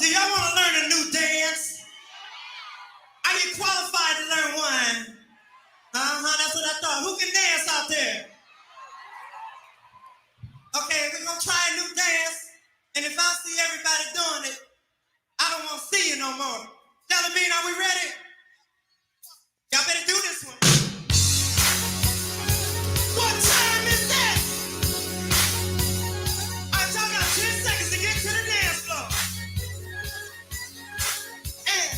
do y'all want to learn a new dance? Are you qualified to learn one? That's what I thought. Who can dance out there? Okay, we're going to try a new dance. And if I see everybody doing it, I don't want to see you no more. Stella Bean, are we ready? Y'all better do this one. What time is that? All right, y'all got 10 seconds to get to the dance floor. And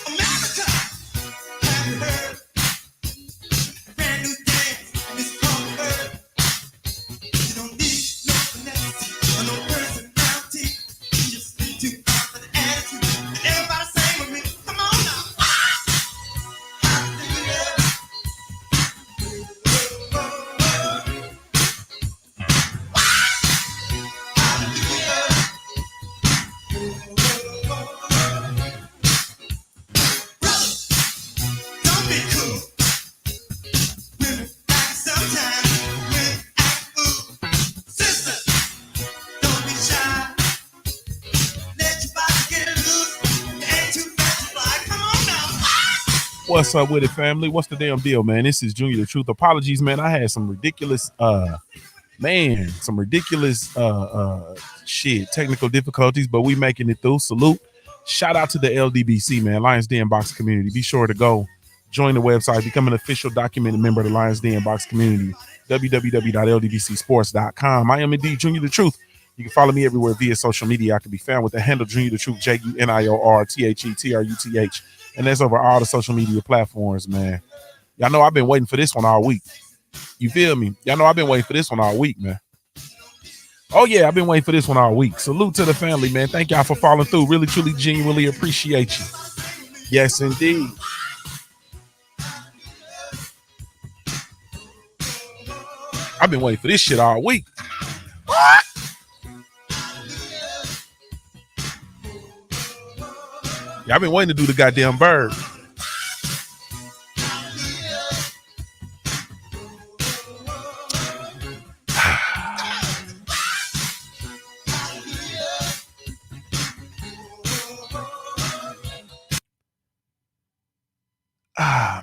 America, have you heard? Brand new dance, and it's called Bird. You don't need no finesse or no personality. You just need to have an attitude. And everybody sing with me. Come on now. Don't be cool. Women like sometimes. Women act fool. Sisters, don't be shy. Let your body get loose. You ain't too fast to fly. Come on now. What's up with it, family? What's the damn deal, man? This is Junior the Truth. Apologies, man. I had some ridiculous technical difficulties, but we making it through. Salute. Shout out to the LDBC, man, Lions Den Box community. Be sure to go join the website, become an official documented member of the Lions Den Box community, www.ldbcsports.com. I am indeed Junior the Truth. You can follow me everywhere via social media. I can be found with the handle Junior the Truth, JUNIORTHETRUTH. And that's over all the social media platforms, man. Y'all know I've been waiting for this one all week. You feel me? Y'all know I've been waiting for this one all week, man. Oh, yeah, I've been waiting for this one all week. Salute to the family, man. Thank y'all for following through. Really, truly, genuinely appreciate you. Yes, indeed. I've been waiting for this shit all week. What? Yeah, I've been waiting to do the goddamn bird.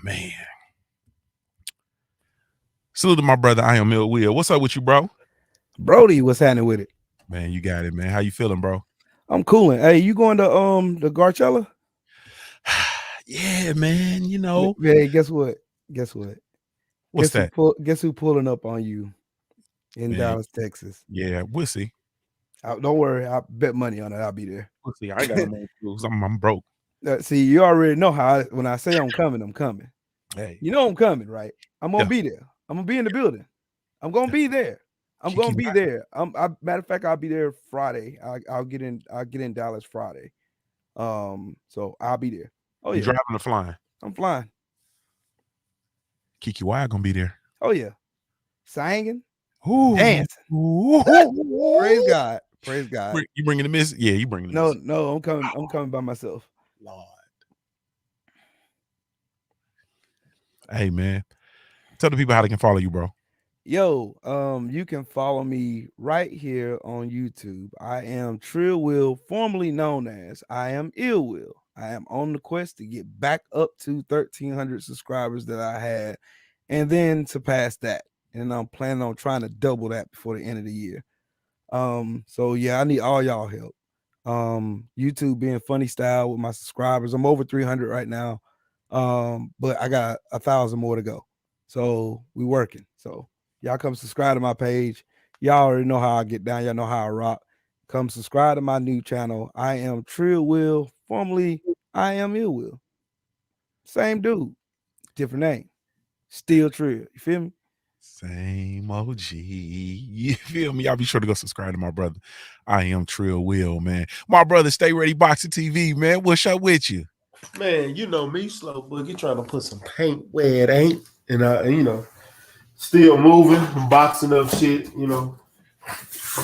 Man. Salute to my brother, I am Mill Will. What's up with you, bro? Brody, what's happening with it? Man, you got it, man. How you feeling, bro? I'm cooling. Hey, you going to the Garchella? Yeah, man. You know. Hey, guess what? What's that? Guess who pulling up on you in Dallas, Texas? Yeah, we'll see. Don't worry. I bet money on it. I'll be there. We'll see. I ain't got no money to lose. I'm broke. See, you already know how when I say I'm coming, I'm coming. Hey, you know I'm coming, right? I'm gonna be there. I'm gonna be in the building. I'm gonna be there. Matter of fact, I'll be there Friday. I'll get in Dallas Friday. So I'll be there. Oh yeah. You driving or flying? I'm flying. Kiki Wild gonna be there. Oh yeah. Singing. Ooh. Dancing. Ooh. Praise God. Praise God. You bringing the miss? Yeah, you bringing the miss. No, I'm coming by myself. Lord. Hey man. Tell the people how they can follow you, bro. Yo, you can follow me right here on YouTube. I am Trill Will, formerly known as I Am Ill Will. I am on the quest to get back up to 1,300 subscribers that I had, and then to pass that. And I'm planning on trying to double that before the end of the year. So yeah, I need all y'all help. YouTube being funny style with my subscribers. I'm over 300 right now. But I got 1,000 more to go. So we working. So y'all come subscribe to my page. Y'all already know how I get down. Y'all know how I rock. Come subscribe to my new channel. I am Trill Will, formerly I Am Ill Will. Same dude, different name. Still Trill. You feel me? Same OG. You feel me? Y'all be sure to go subscribe to my brother. I Am Trill Will, man. My brother, Stay Ready Boxing TV, man. What's up with you? Man, you know me, Slow Boogie, trying to put some paint where it ain't. And, you know, still moving, boxing up shit, you know.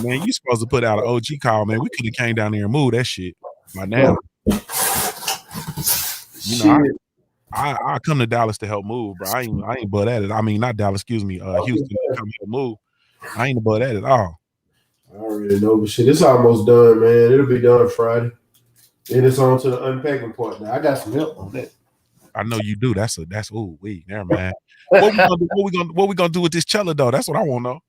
Man, you supposed to put out an OG call, man. We could have came down there and moved that shit by now. You know, Shit. I come to Dallas to help move, bro. I ain't butt at it. I mean, not Dallas, excuse me, Houston to come help move. I ain't a butt at it at all. I already know, but shit, it's almost done, man. It'll be done Friday. And it's on to the unpacking part now. I got some help on that. I know you do. That's ooh wee, never mind. What we gonna do with this cello though? That's what I want to know.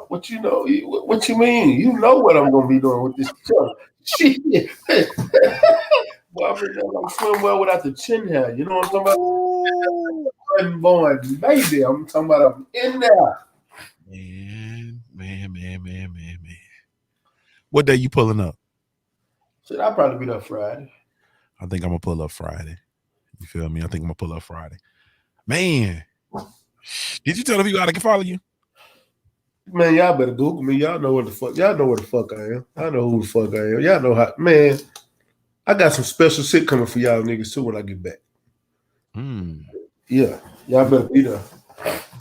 What you know? What you mean? You know what I'm gonna be doing with this truck. Shit. Well, I mean, I'm swim well without the chin hair. You know what I'm talking about? Unborn baby. I'm talking about I'm in there. Man. What day you pulling up? Shit, I'll probably be there Friday. I think I'm gonna pull up Friday. You feel me? I think I'm gonna pull up Friday. Man, did you tell the people how they can follow you? Man, y'all better Google me. Y'all know what the fuck. Y'all know where the fuck I am. I know who the fuck I am. Y'all know how. Man, I got some special shit coming for y'all niggas too when I get back. Yeah, y'all better be there.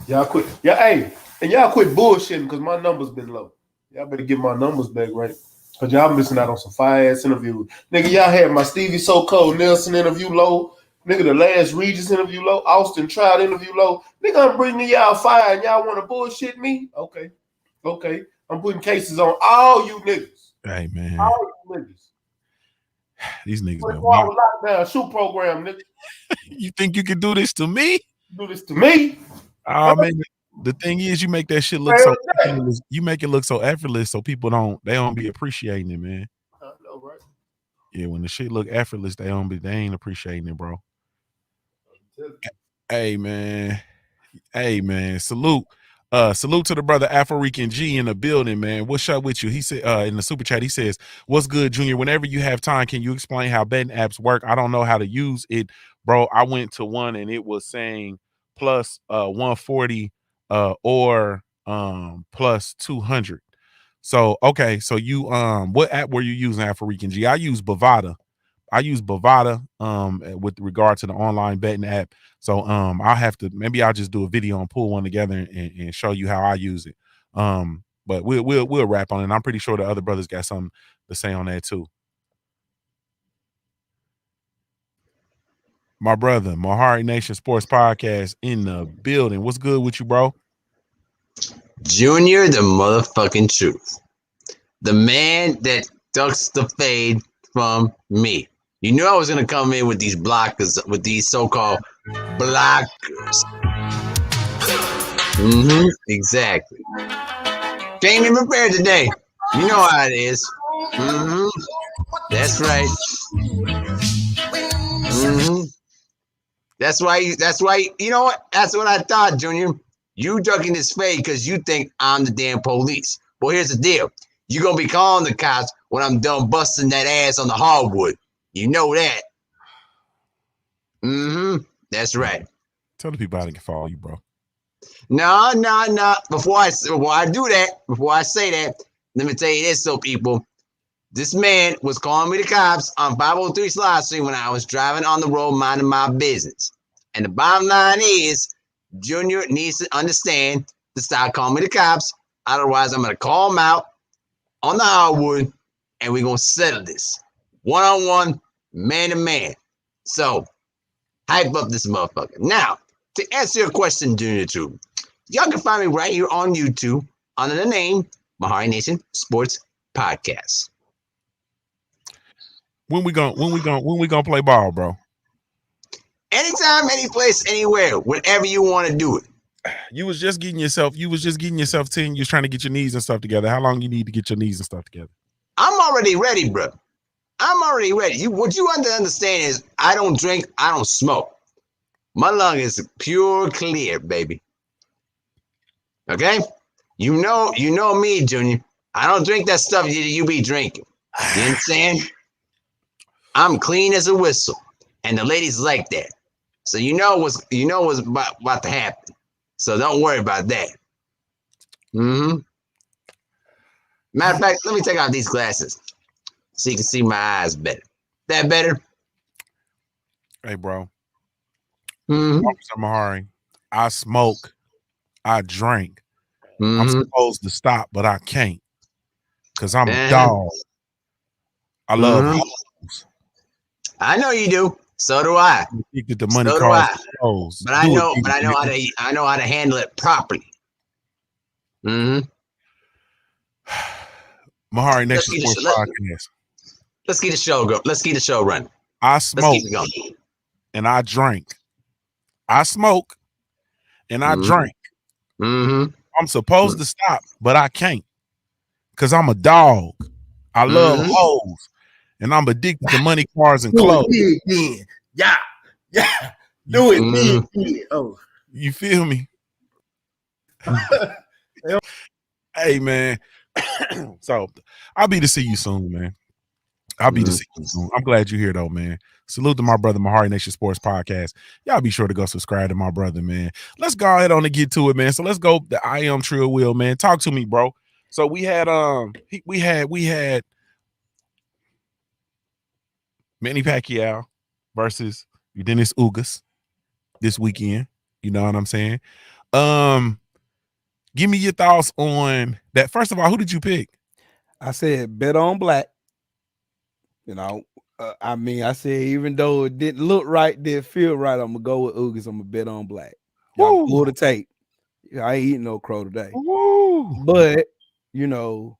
Y'all quit. Yeah, hey, and y'all quit bullshitting because my numbers been low. Y'all better get my numbers back right. Cause y'all missing out on some fire ass interviews. Nigga, y'all had my Stevie So Cold Nelson interview low. Nigga, the last Regis interview low. Austin Trout interview low. Nigga, I'm bringing y'all fire and y'all want to bullshit me? Okay. I'm putting cases on all you niggas. Hey, man. All you niggas. These niggas been wild. Lockdown shoot program, nigga. You think you can do this to me? Do this to me? Oh, man. The thing is, you make that shit look so effortless. You make it look so effortless so people don't be appreciating it, man. I know, right? Yeah, when the shit look effortless, they ain't appreciating it, bro. Hey, man. Salute. Salute to the brother Afro-Rican G in the building, man. What's up with you? He said in the super chat, he says, "What's good, Junior? Whenever you have time, can you explain how betting apps work? I don't know how to use it, bro. I went to one and it was saying plus 140 or plus 200. So okay, so you what app were you using, Afro-Rican G? I use Bovada with regard to the online betting app. So I'll just do a video and pull one together and show you how I use it. But we'll wrap on it. And I'm pretty sure the other brothers got something to say on that too. My brother, Mahari Nation Sports Podcast in the building. What's good with you, bro? Junior, the motherfucking truth. The man that ducks the fade from me. You knew I was going to come in with these blockers, with these so-called blockers. Exactly. Came in prepared today. You know how it is. That's right. That's why, you know what? That's what I thought, Junior. You ducking this fade because you think I'm the damn police. Well, here's the deal. You're going to be calling the cops when I'm done busting that ass on the hardwood. You know that. That's right. Tell the people how they can follow you, bro. No. Before I do that, before I say that, let me tell you this, so people. This man was calling me the cops on 503 Slide Street when I was driving on the road minding my business. And the bottom line is, Junior needs to understand to stop calling me the cops. Otherwise, I'm going to call him out on the hardwood, and we're going to settle this. One-on-one, man-to-man. So, hype up this motherfucker. Now, to answer your question, Junior Tube, y'all can find me right here on YouTube under the name Mahari Nation Sports Podcast. When we gonna play ball, bro? Anytime, any place, anywhere, whenever you want to do it. You was just getting yourself 10. You was trying to get your knees and stuff together. How long you need to get your knees and stuff together? I'm already ready, bro. I'm already ready. What you understand is I don't drink, I don't smoke. My lung is pure clear, baby. Okay? You know me, Junior. I don't drink that stuff you be drinking. You understand? I'm clean as a whistle. And the ladies like that. So you know what's about to happen. So don't worry about that. Matter of fact, let me take out these glasses so you can see my eyes better. That better? Hey, bro. Officer Mahari, I smoke, I drink. I'm supposed to stop, but I can't. because I'm a dog. I love hoes. I know you do. So do I. Addicted to money, So do cars, I. and clothes. But I know how to handle it properly. Mm-hmm. Mahari Let's Nation get Sports the Podcast. let's get the show go. Let's get the show running. I Let's smoke keep it going. and I drink. I smoke and I drink. Mm-hmm. I'm supposed to stop, but I can't because I'm a dog. I love hoes and I'm addicted to money, cars, and clothes. Yeah. Do it big. Oh, You feel me? Hey, man. So I'll be to see you soon, man. I'll be to see you soon. I'm glad you're here, though, man. Salute to my brother, Mahari Nation Sports Podcast. Y'all be sure to go subscribe to my brother, man. Let's go ahead on and get to it, man. So let's go. The I Am Trill Will, man. Talk to me, bro. So we had Manny Pacquiao versus Dennis Ugas this weekend. You know what I'm saying? Give me your thoughts on that. First of all, who did you pick? I said bet on black. You know, I said even though it didn't look right, didn't feel right, I'm gonna go with Ugas. I'm gonna bet on black. Y'all pull the tape. I ain't eating no crow today. Woo. But you know,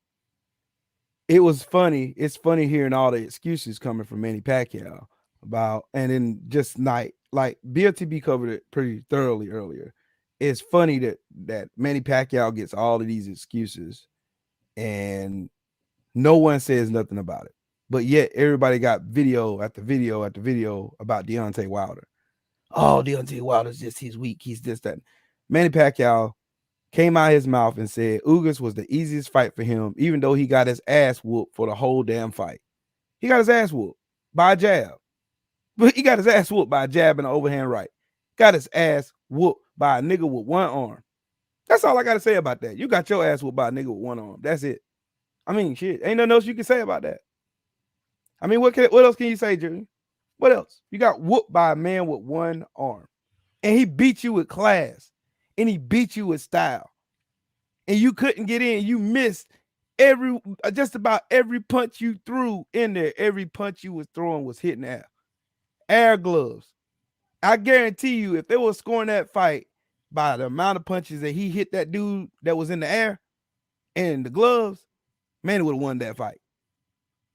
it was funny. It's funny hearing all the excuses coming from Manny Pacquiao about, and then just like BLTB covered it pretty thoroughly earlier. It's funny that Manny Pacquiao gets all of these excuses and no one says nothing about it. But yet everybody got video after video after video about Deontay Wilder. Oh, Deontay Wilder's just, he's weak. He's this, that. Manny Pacquiao came out of his mouth and said Ugas was the easiest fight for him, even though he got his ass whooped for the whole damn fight. He got his ass whooped by a jab. But he got his ass whooped by a jab and an overhand right. Got his ass whooped by a nigga with one arm. That's all I got to say about that. You got your ass whooped by a nigga with one arm. That's it. I mean, shit. Ain't nothing else you can say about that. I mean, what else can you say, Jimmy? What else? You got whooped by a man with one arm. And he beat you with class. And he beat you with style. And you couldn't get in. You missed just about every punch you threw in there. Every punch you was throwing was hitting air gloves. I guarantee you, if they were scoring that fight by the amount of punches that he hit that dude that was in the air and the gloves, man, it would have won that fight.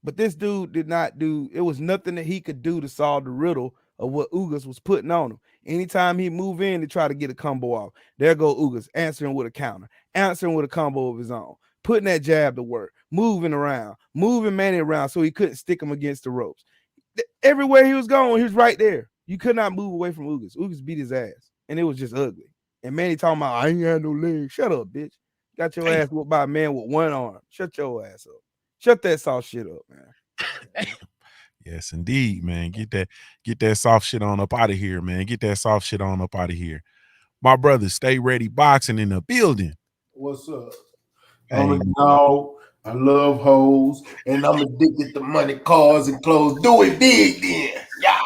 But this dude did not do, it was nothing that he could do to solve the riddle of what Ugas was putting on him. Anytime he move in to try to get a combo off, there go Ugas answering with a counter, answering with a combo of his own, putting that jab to work, moving around, moving Manny around so he couldn't stick him against the ropes. Everywhere he was going, he was right there. You could not move away from Ugas. Ugas beat his ass, and it was just ugly. And Manny talking about, I ain't had no legs. Shut up, bitch. Got your ass whooped by a man with one arm. Shut your ass up. Shut that soft shit up, man. Yes, indeed, man. Get that soft shit on up out of here, man. Get that soft shit on up out of here. My brother, Stay Ready Boxing in the building. what's up? I'm a dog. I love hoes, and I'm addicted to money, cars, and clothes. Do it big, then. Yeah.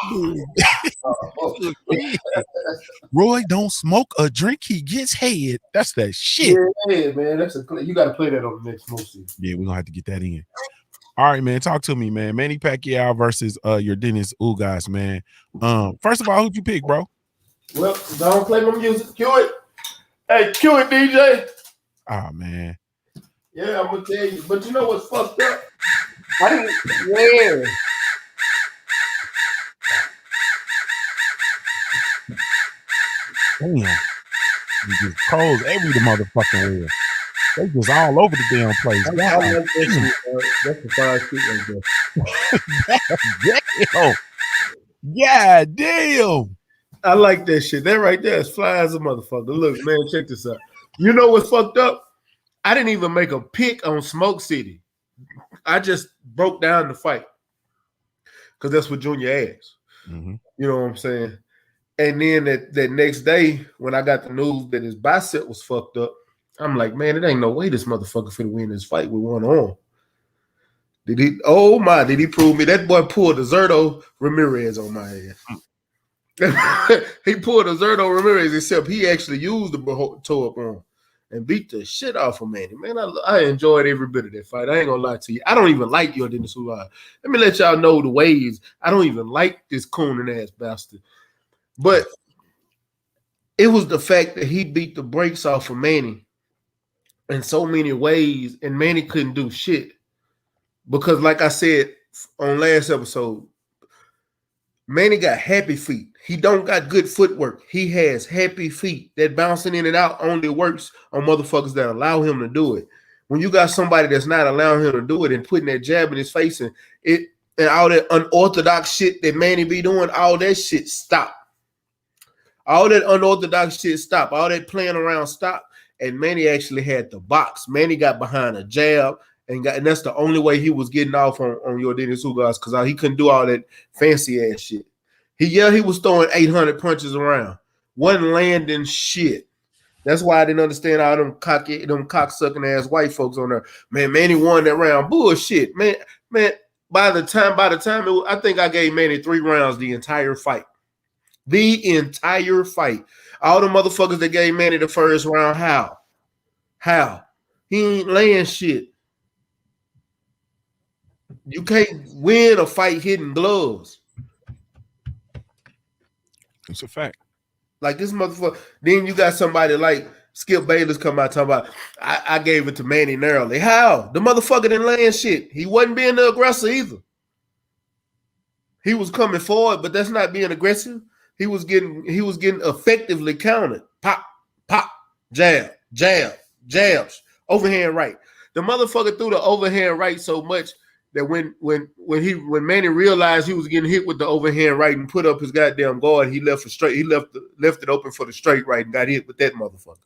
Roy don't smoke or drink, he gets head. That's that shit. Yeah, man. You got to play that on the next movie. Yeah, we're gonna have to get that in. All right, man. Talk to me, man. Manny Pacquiao versus your Dennis Ugas, man. First of all, who'd you pick, bro? Well, don't play my music. Cue it. Hey, cue it, DJ. Ah, man. Yeah, I'm gonna tell you. But you know what's fucked up? I didn't. Yeah. Damn. You just close every the motherfucking way. They just all over the damn place. I like that shit, that's the fire shit right Damn. Yeah, damn. I like that shit. That right there is fly as a motherfucker. Look, man, check this out. You know what's fucked up? I didn't even make a pick on Smoke City. I just broke down the fight because that's what Junior asked. Mm-hmm. You know what I'm saying? And then that next day, when I got the news that his bicep was fucked up, I'm like, man, it ain't no way this motherfucker finna win this fight with one arm. Did he? Oh my! Did he prove me? That boy pulled a Zerto Ramirez on my ass. He pulled a Zerto Ramirez, except he actually used the toe up arm. and beat the shit off of Manny. Man, I enjoyed every bit of that fight. I ain't gonna lie to you. I don't even like Yordenis Ugas. Let me let y'all know the ways. I don't even like this cooning ass bastard. But it was the fact that he beat the brakes off of Manny in so many ways, and Manny couldn't do shit. Because, like I said on last episode, Manny got happy feet. He don't got good footwork. He has happy feet. That bouncing in and out only works on motherfuckers that allow him to do it. When you got somebody that's not allowing him to do it and putting that jab in his face and all that unorthodox shit that Manny be doing, all that shit stop. All that unorthodox shit stop. All that playing around stop. And Manny actually had the box. Manny got behind a jab. And that's the only way he was getting off on Yordenis Ugas, because he couldn't do all that fancy ass shit. He was throwing 800 punches around, wasn't landing shit. That's why I didn't understand all them cocksucking ass white folks on there. Man, Manny won that round. Bullshit, man. By the time I think I gave Manny 3 rounds the entire fight. The entire fight. All the motherfuckers that gave Manny the first round, how? He ain't laying shit. You can't win a fight hitting gloves. It's a fact. Like this motherfucker. Then you got somebody like Skip Bayless come out talking about, I gave it to Manny narrowly. How? The motherfucker didn't land shit. He wasn't being the aggressor either. He was coming forward, but that's not being aggressive. He was getting effectively counted. Pop, pop, jab, jabs, overhand right. The motherfucker threw the overhand right so much that when Manny realized he was getting hit with the overhand right and put up his goddamn guard, he left it straight. He left it open for the straight right and got hit with that motherfucker.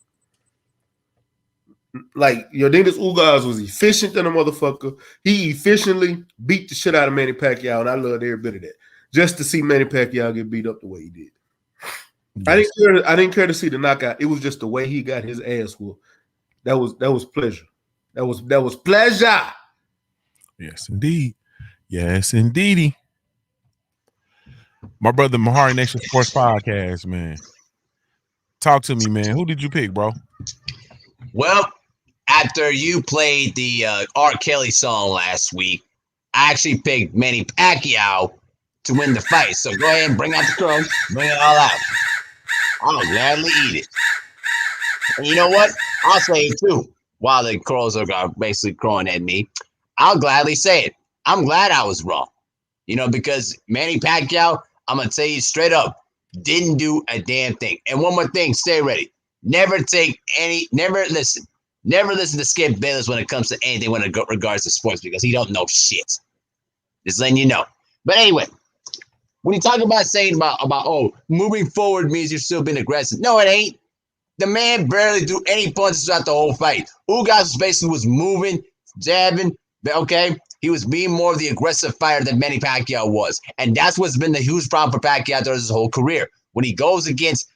Like Yordenis Ugas was efficient than a motherfucker. He efficiently beat the shit out of Manny Pacquiao, and I loved every bit of that. Just to see Manny Pacquiao get beat up the way he did. Yes. I didn't care to see the knockout. It was just the way he got his ass whooped. That was pleasure. That was pleasure. Yes, indeed. Yes, indeedy. My brother Mahari Nation Sports Podcast, man. Talk to me, man. Who did you pick, bro? Well, after you played the R. Kelly song last week, I actually picked Manny Pacquiao to win the fight. So go ahead and bring out the crumbs. Bring it all out. I'll gladly eat it. And you know what? I'll say it too. While the crows are basically crowing at me, I'll gladly say it. I'm glad I was wrong. Because Manny Pacquiao, I'm going to tell you straight up, didn't do a damn thing. And one more thing, stay ready. Never listen to Skip Bayless when it comes to anything when it regards to sports, because he don't know shit. Just letting you know. But anyway, when you talk about saying about moving forward means you're still being aggressive. No, it ain't. The man barely threw any punches throughout the whole fight. Ugas basically was moving, jabbing, okay? He was being more of the aggressive fighter than Manny Pacquiao was. And that's what's been the huge problem for Pacquiao throughout his whole career. When he goes against,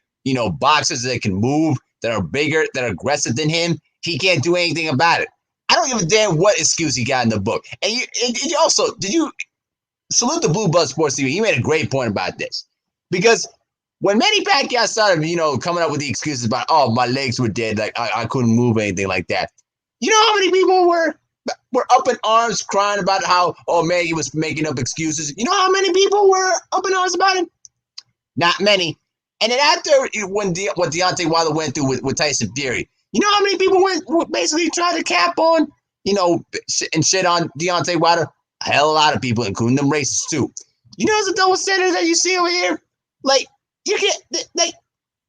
boxers that can move, that are bigger, that are aggressive than him, he can't do anything about it. I don't give a damn what excuse he got in the book. And you also, did you salute the Blue Buzz Sports TV? He made a great point about this. Because when Manny Pacquiao started, coming up with the excuses about, my legs were dead, like I couldn't move, anything like that. You know how many people were up in arms crying about how, man, he was making up excuses? You know how many people were up in arms about it? Not many. And then after what Deontay Wilder went through with Tyson Fury, you know how many people basically tried to cap on, and shit on Deontay Wilder? A hell of a lot of people, including them racists too. You know the double standard that you see over here? Like, you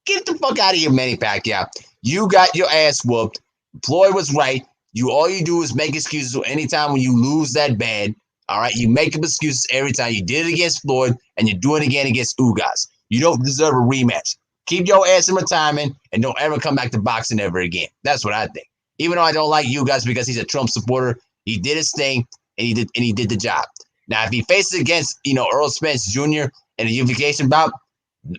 get the fuck out of here, Manny Pacquiao. You got your ass whooped. Floyd was right. All you do is make excuses anytime when you lose that bad. All right, you make up excuses every time. You did it against Floyd, and you do it again against Ugas. You don't deserve a rematch. Keep your ass in retirement and don't ever come back to boxing ever again. That's what I think. Even though I don't like Ugas because he's a Trump supporter, he did his thing and he did the job. Now, if he faces against Earl Spence Jr. in a unification bout,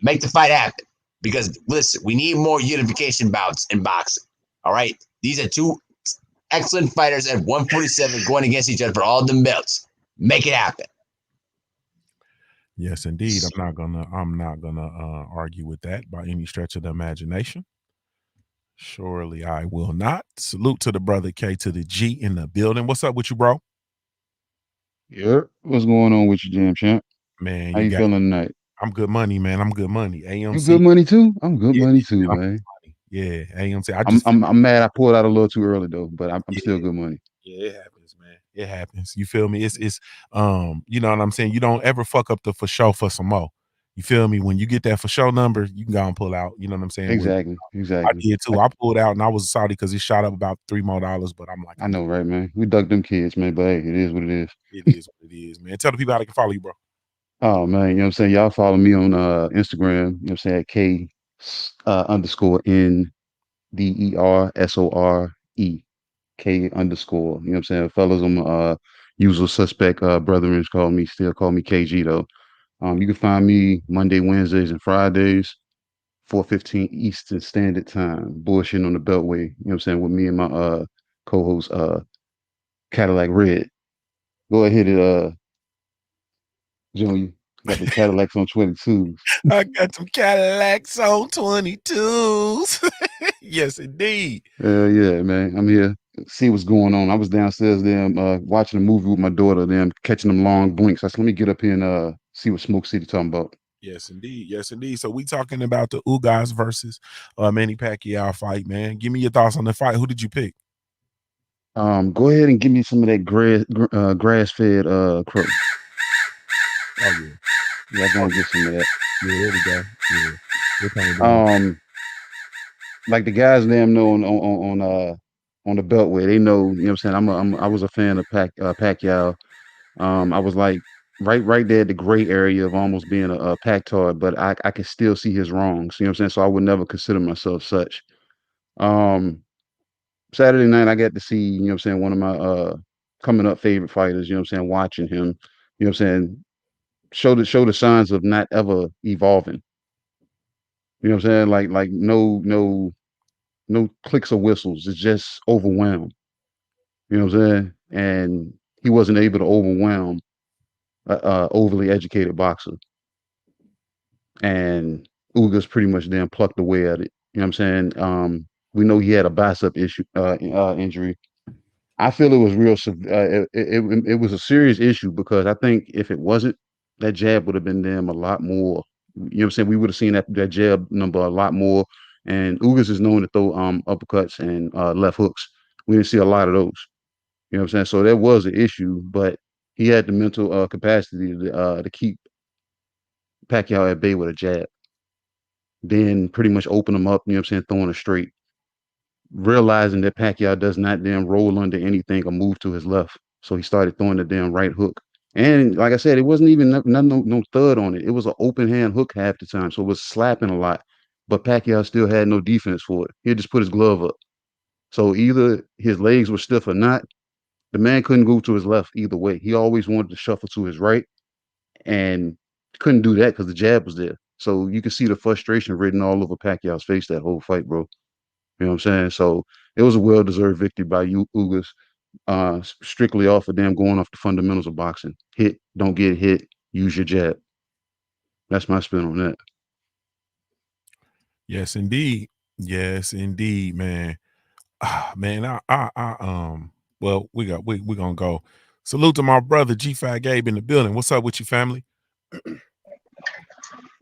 make the fight happen. Because listen, we need more unification bouts in boxing. All right, these are two excellent fighters at 147 going against each other for all them belts. Make it happen. Yes, indeed. I'm not gonna argue with that by any stretch of the imagination. Surely I will not. Salute to the brother K to the G in the building. What's up with you, bro? Yeah, what's going on with you, Jam Champ? Man, How you you got feeling tonight? I'm good money, man. I'm good money. You good AMC. money too? I'm good Yeah, money man, too, I'm man. good money. Yeah, AMC. I I'm just I'm I'm mad I pulled out a little too early though, but I'm still yeah. good money. Yeah, it happens, man. It happens. You feel me? It's you know what I'm saying? You don't ever fuck up the for sure for some more. You feel me? When you get that for sure number, you can go and pull out. You know what I'm saying? With Exactly, I exactly. did too. I pulled out and I was sorry because it shot up about $3 more, but I'm like, I I'm good. know, right, man? We ducked them kids, man, but hey, it is what it is. It is what it is, man. Tell the people how they can follow you, bro. Oh man, you know what I'm saying? Y'all follow me on Instagram, you know what I'm saying, at K underscore NDERSORE. K underscore. You know what I'm saying? Fellas, I'm usual suspect brethren call me KG though. You can find me Monday, Wednesdays, and Fridays, 4:15 Eastern Standard Time, bullshitting on the Beltway. You know what I'm saying? With me and my co-host Cadillac Red. Go ahead and Junior. Got the Cadillacs on 22s. I got some Cadillacs on 22s. Yes, indeed. Yeah, man. I'm here. See what's going on. I was downstairs them watching a movie with my daughter, them catching them long blinks. I said, let me get up here and see what Smoke City talking about. Yes, indeed. Yes, indeed. So we talking about the Ugas versus Manny Pacquiao fight, man. Give me your thoughts on the fight. Who did you pick? Go ahead and give me some of that grass fed crow. Oh yeah. Yeah, go Oh and get some of that. yeah. There we go. Yeah. We're talking about Um, like the guys them know on the Beltway, they know, you know what I'm saying. I was a fan of Pacquiao. I was like right there at the gray area of almost being a Pactard, but I can still see his wrongs. You know what I'm saying? So I would never consider myself such. Um, Saturday night I got to see, you know what I'm saying, one of my coming up favorite fighters, you know what I'm saying, watching him, you know what I'm saying, show the signs of not ever evolving. You know what I'm saying? Like no clicks or whistles. It's just overwhelmed. You know what I'm saying? And he wasn't able to overwhelm overly educated boxer. And Ugas pretty much then plucked away at it. You know what I'm saying? We know he had a bicep injury. I feel it was it was a serious issue because I think if it wasn't, that jab would have been them a lot more. You know what I'm saying? We would have seen that jab number a lot more. And Ugas is known to throw uppercuts and left hooks. We didn't see a lot of those. You know what I'm saying? So that was an issue, but he had the mental capacity to keep Pacquiao at bay with a jab, then pretty much open him up, you know what I'm saying, throwing a straight, realizing that Pacquiao does not then roll under anything or move to his left. So he started throwing the damn right hook. And like I said, it wasn't even no thud on it. It was an open hand hook half the time. So it was slapping a lot. But Pacquiao still had no defense for it. He just put his glove up. So either his legs were stiff or not. The man couldn't go to his left either way. He always wanted to shuffle to his right and couldn't do that because the jab was there. So you can see the frustration written all over Pacquiao's face that whole fight, bro. You know what I'm saying? So it was a well-deserved victory by Ugas, strictly off of them going off the fundamentals of boxing. Hit, don't get hit, use your jab. That's my spin on that. yes, indeed. Yes, indeed, man. Man, well, we gonna go. Salute to my brother G5 Gabe in the building. What's up with you, family?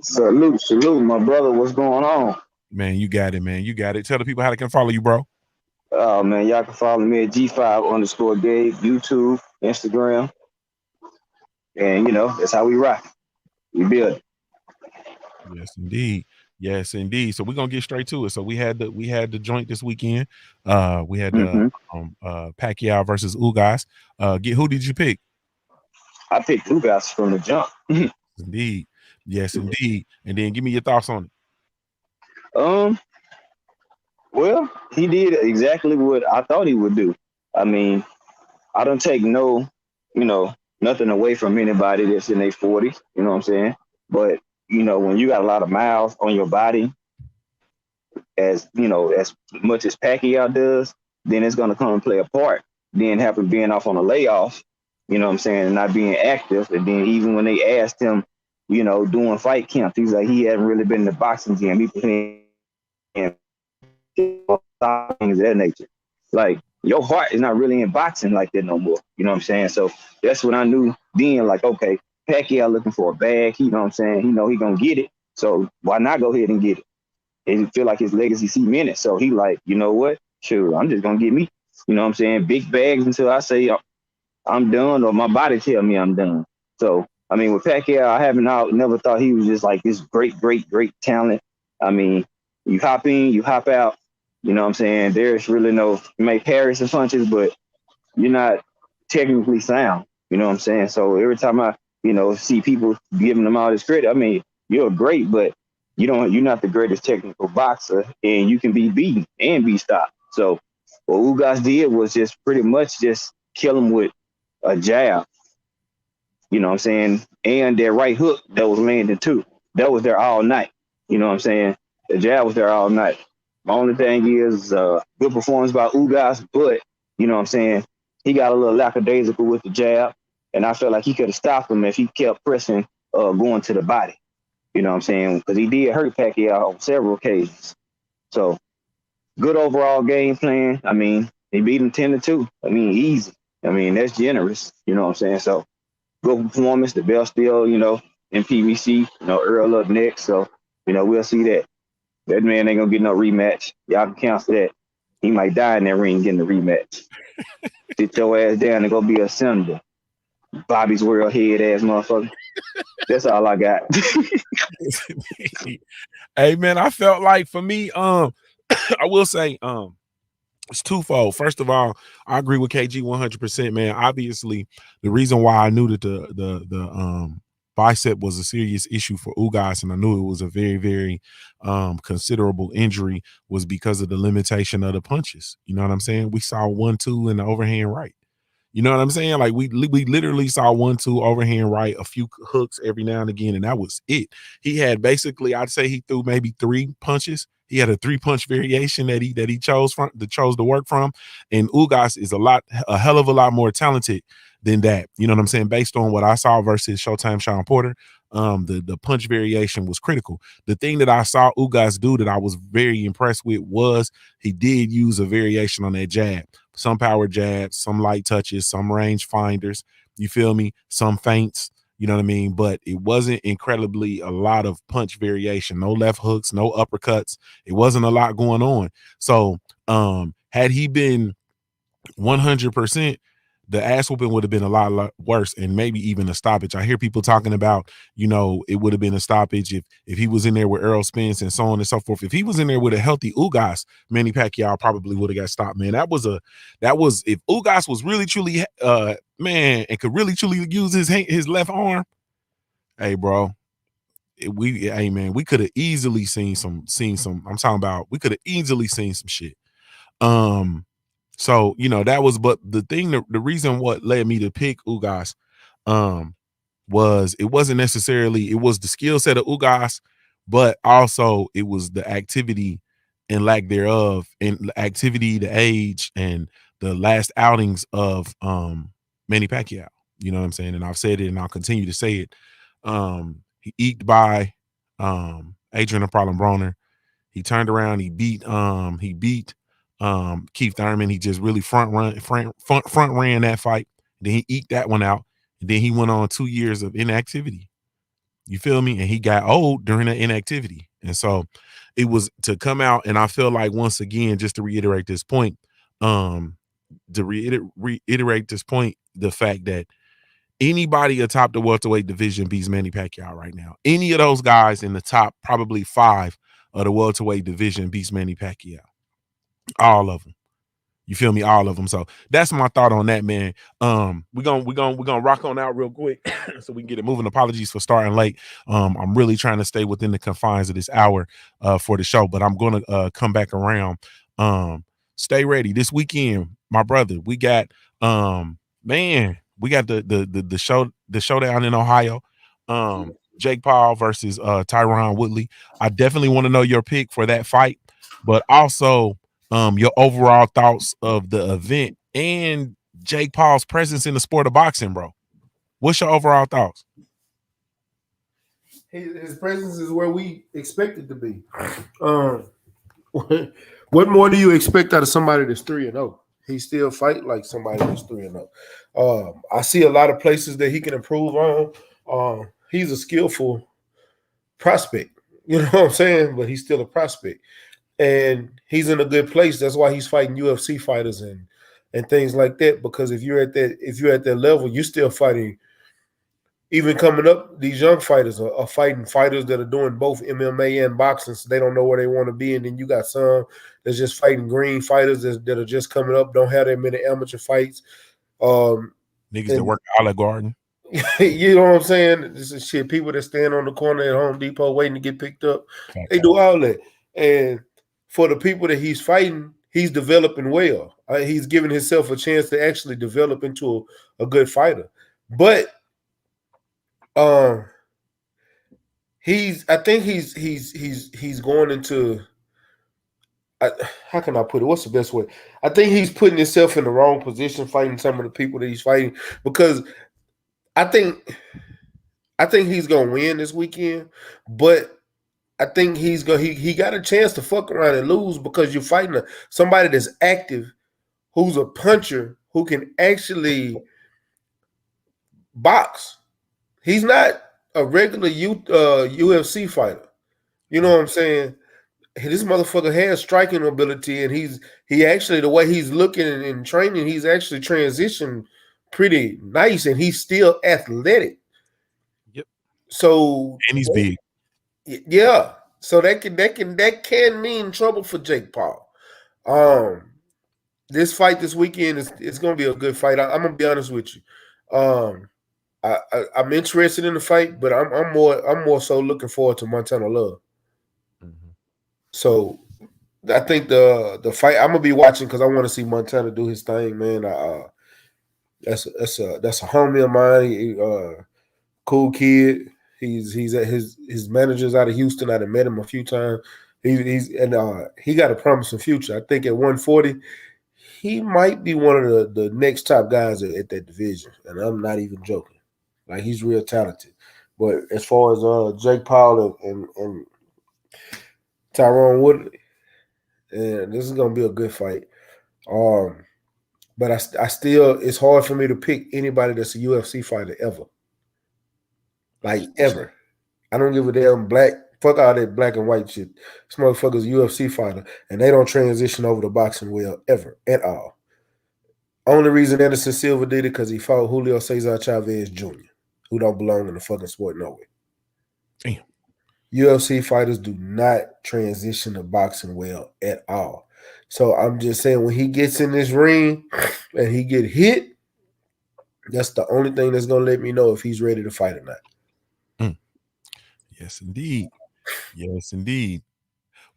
Salute, salute, my brother. What's going on? Man, you got it, man. You got it. Tell the people how they can follow you, bro. Oh man, y'all can follow me at G5 underscore Gabe, YouTube, Instagram, and that's how we rock. We build. Yes, indeed. Yes, indeed. So we're gonna get straight to it. So we had the joint this weekend. We had the Mm-hmm. Pacquiao versus Ugas. Get who did you pick? I picked two guys from the jump. Indeed. Yes, indeed. And then give me your thoughts on it. um, well, he did exactly what I thought he would do. I mean, I don't take you know, nothing away from anybody that's in their 40s. You know what I'm saying? But when you got a lot of miles on your body, as much as Pacquiao does, then it's gonna come and play a part. Then having being off on a layoff, you know what I'm saying, and not being active. And then even when they asked him, doing fight camp, he's like he hadn't really been in the boxing gym. He playing things of that nature. Like your heart is not really in boxing like that no more. You know what I'm saying? So that's when I knew then, like, okay, Pacquiao looking for a bag. You know what I'm saying? He know he gonna get it. So why not go ahead and get it? And he feel like his legacy cemented. So he like, you know what? Sure, I'm just gonna get me. You know what I'm saying? Big bags until I say I'm done or my body tell me I'm done. So I mean, with Pacquiao, I haven't never thought he was just like this great talent. I mean, you hop in, you hop out. You know what I'm saying? There's really no you make parries and punches, but you're not technically sound. You know what I'm saying? So every time I, see people giving them all this credit, I mean, you're great, but you're not the greatest technical boxer, and you can be beaten and be stopped. So what Ugas did was just pretty much just kill him with a jab. You know what I'm saying? And that right hook that was landing too. That was there all night. You know what I'm saying? The jab was there all night. My only thing is good performance by Ugas, but you know what I'm saying? He got a little lackadaisical with the jab, and I felt like he could have stopped him if he kept pressing, going to the body. You know what I'm saying? Because he did hurt Pacquiao on several occasions. So good overall game plan. I mean, he beat him 10-2. I mean, easy. I mean, that's generous. You know what I'm saying? So good performance. The bell still, in PBC. Earl up next. So, we'll see that. That man ain't gonna get no rematch. Y'all can cancel that. He might die in that ring getting the rematch. Sit your ass down and go be a senator. Bobby's world head ass motherfucker. That's all I got. Hey man, I felt like for me, I will say, it's twofold. First of all, I agree with KG 100%, man. Obviously, the reason why I knew that the bicep was a serious issue for Ugas, and I knew it was a very, very considerable injury, was because of the limitation of the punches. You know what I'm saying? We saw 1-2 in the overhand right. You know what I'm saying? Like we literally saw 1-2 overhand right, a few hooks every now and again, and that was it. He had basically, I'd say he threw maybe 3 punches. He had a 3-punch variation that he chose to work from. And Ugas is a hell of a lot more talented than that. You know what I'm saying? Based on what I saw versus Showtime Sean Porter, the punch variation was critical. The thing that I saw Ugas do that I was very impressed with was he did use a variation on that jab. Some power jabs, some light touches, some range finders. You feel me? Some feints. You know what I mean? But it wasn't incredibly a lot of punch variation. No left hooks, no uppercuts. It wasn't a lot going on. So had he been 100%, the ass whooping would have been a lot worse, and maybe even a stoppage. I hear people talking about, it would have been a stoppage if he was in there with Errol Spence and so on and so forth. If he was in there with a healthy Ugas, Manny Pacquiao probably would have got stopped, man. That was if Ugas was really truly man, and could really truly use his left arm. Hey, bro, hey man, we could have easily seen some. I'm talking about we could have easily seen some shit. So that was, but the reason what led me to pick Ugas, was it wasn't necessarily, it was the skill set of Ugas, but also it was the activity and lack thereof, and the activity, the age, and the last outings of Manny Pacquiao. You know what I'm saying? And I've said it, and I'll continue to say it. He eked by Adrian Apollo Broner. He turned around. He beat Keith Thurman. He just really front ran that fight. Then he eked that one out. And then he went on 2 years of inactivity. You feel me? And he got old during the inactivity. And so it was to come out. And I feel like, once again, just to reiterate this point, the fact that anybody atop the welterweight division beats Manny Pacquiao right now. Any of those guys in the top probably 5 of the welterweight division beats Manny Pacquiao. All of them. You feel me? All of them. So that's my thought on that, man. We're gonna rock on out real quick so we can get it moving. Apologies for starting late. I'm really trying to stay within the confines of this hour for the show, but I'm gonna come back around. Stay ready this weekend, my brother. We got we got the showdown in Ohio. Jake Paul versus Tyron Woodley. I definitely want to know your pick for that fight, but also your overall thoughts of the event and Jake Paul's presence in the sport of boxing, bro. What's your overall thoughts? His presence is where we expect it to be. When What more do you expect out of somebody that's 3-0? He still fight like somebody that's 3-0. I see a lot of places that he can improve on. He's a skillful prospect. You know what I'm saying? But he's still a prospect. And he's in a good place. That's why he's fighting UFC fighters and things like that. Because if you're at that level, you're still fighting. Even coming up, these young fighters are fighting fighters that are doing both MMA and boxing, so they don't know where they want to be. And then you got some that's just fighting green fighters that are just coming up, don't have that many amateur fights. Niggas that And work at Olive Garden. you know what I'm saying? This is shit. People that stand on the corner at Home Depot waiting to get picked up, Fact. they do all that. And for the people that he's fighting, he's developing well. He's giving himself a chance to actually develop into a good fighter. But I think he's going into. How can I put it? What's the best way? I think he's putting himself in the wrong position fighting some of the people that he's fighting, because I think he's gonna win this weekend, but I think he got a chance to fuck around and lose, because you're fighting somebody that's active, who's a puncher, who can actually box. He's not a regular UFC fighter. You know what I'm saying? This motherfucker has striking ability, and he actually, the way he's looking and training, he's actually transitioned pretty nice, and he's still athletic. Yep. So And he's big. Yeah. So that can mean trouble for Jake Paul. This fight this weekend it's gonna be a good fight. I'm gonna be honest with you. I'm interested in the fight, but I'm more so looking forward to Montana Love. Mm-hmm. So I think the fight I'm gonna be watching, because I want to see Montana do his thing, man. That's a homie of mine. Cool kid. He's at his managers out of Houston. I've met him a few times. He got a promising future. I think at 140, he might be one of the next top guys at that division, and I'm not even joking. Like, he's real talented. But as far as Jake Paul and Tyrone Woodley, and this is gonna be a good fight. But I still, it's hard for me to pick anybody that's a UFC fighter ever. Like, ever. I don't give a damn black. Fuck all that black and white shit. This motherfucker's a UFC fighter, and they don't transition over to boxing well ever at all. Only reason Anderson Silva did it because he fought Julio Cesar Chavez Jr., who don't belong in the fucking sport no way. Damn. UFC fighters do not transition to boxing well at all. So I'm just saying, when he gets in this ring and he get hit, that's the only thing that's gonna let me know if he's ready to fight or not. Yes, indeed. Yes, indeed.